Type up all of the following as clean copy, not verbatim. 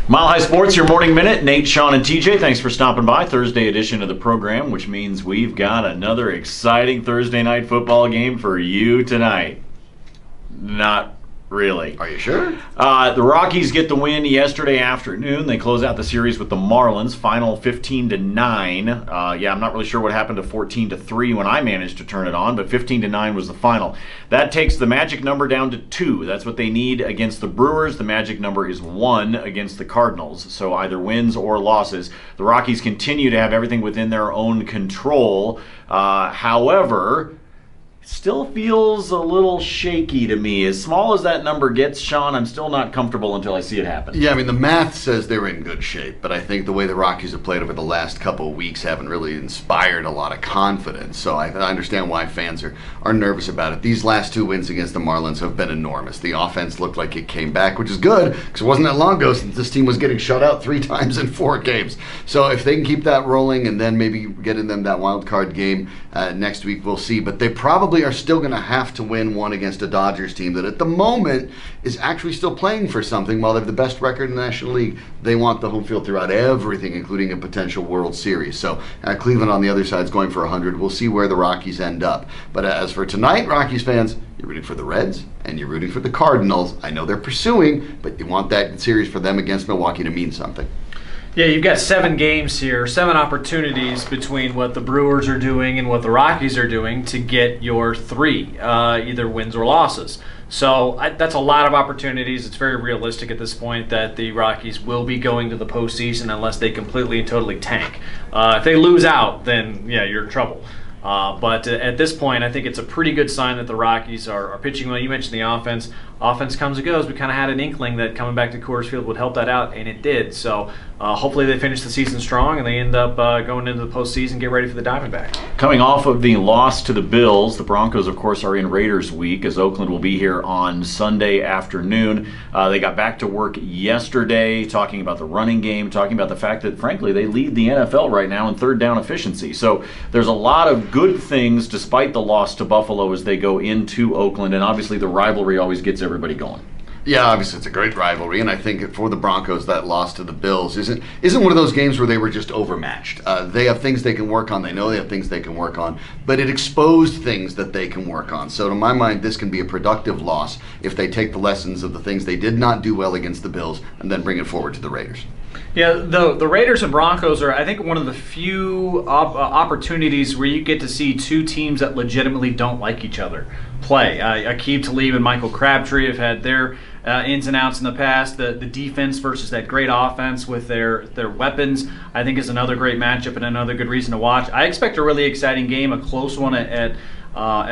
Mile High Sports, your morning minute. Nate, Sean, and TJ, thanks for stopping by. Thursday edition of the program, which means we've got another exciting Thursday night football game for you tonight. Not really. Are you sure? The Rockies get the win yesterday afternoon. They close out the series with the Marlins, final 15-9. I'm not really sure what happened to 14-3 when I managed to turn it on, but 15-9 was the final. That takes the magic number down to 2. That's what they need against the Brewers. The magic number is 1 against the Cardinals, so either wins or losses. The Rockies continue to have everything within their own control. However, still feels a little shaky to me. As small as that number gets, Sean, I'm still not comfortable until I see it happen. Yeah, I mean, the math says they're in good shape, but I think the way the Rockies have played over the last couple of weeks haven't really inspired a lot of confidence. So I understand why fans are nervous about it. These last 2 wins against the Marlins have been enormous. The offense looked like it came back, which is good, because it wasn't that long ago since this team was getting shut out 3 times in 4 games. So if they can keep that rolling and then maybe getting them that wild card game next week, we'll see. But they probably are still going to have to win one against a Dodgers team that at the moment is actually still playing for something. While they have the best record in the National League, they want the home field throughout everything, including a potential World Series. So Cleveland on the other side is going for 100. We'll see where the Rockies end up. But as for tonight, Rockies fans, you're rooting for the Reds and you're rooting for the Cardinals. I know they're pursuing, but you want that series for them against Milwaukee to mean something. Yeah, you've got 7 games here, 7 opportunities between what the Brewers are doing and what the Rockies are doing to get your 3, either wins or losses. So that's a lot of opportunities. It's very realistic at this point that the Rockies will be going to the postseason unless they completely and totally tank. If they lose out, then yeah, you're in trouble. But at this point, I think it's a pretty good sign that the Rockies are pitching well. You mentioned the offense. Offense comes and goes. We kind of had an inkling that coming back to Coors Field would help that out, and it did. So hopefully they finish the season strong and they end up going into the postseason, get ready for the Diamondbacks. Coming off of the loss to the Bills, the Broncos, of course, are in Raiders week as Oakland will be here on Sunday afternoon. They got back to work yesterday talking about the running game, talking about the fact that, frankly, they lead the NFL right now in third down efficiency. So there's a lot of good things despite the loss to Buffalo as they go into Oakland, and obviously the rivalry always gets everybody going. Yeah, obviously it's a great rivalry, and I think for the Broncos, that loss to the Bills isn't one of those games where they were just overmatched. They have things they can work on. They know they have things they can work on, but it exposed things that they can work on. So to my mind, this can be a productive loss if they take the lessons of the things they did not do well against the Bills and then bring it forward to the Raiders. Yeah, the Raiders and Broncos are, I think, one of the few opportunities where you get to see 2 teams that legitimately don't like each other play. Aqib Talib and Michael Crabtree have had their ins and outs in the past. The defense versus that great offense with their weapons, I think, is another great matchup and another good reason to watch. I expect a really exciting game, a close one at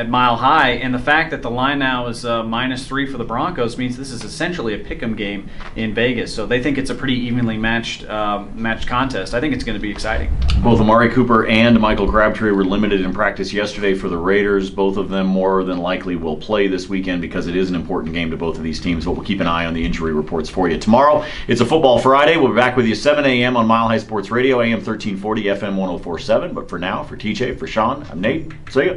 Mile High, and the fact that the line now is -3 for the Broncos means this is essentially a pick'em game in Vegas. So they think it's a pretty evenly matched contest. I think it's going to be exciting. Both Amari Cooper and Michael Crabtree were limited in practice yesterday for the Raiders. Both of them more than likely will play this weekend because it is an important game to both of these teams, but we'll keep an eye on the injury reports for you. Tomorrow, it's a Football Friday. We'll be back with you 7 a.m. on Mile High Sports Radio, AM 1340, FM 1047. But for now, for TJ, for Sean, I'm Nate. See ya.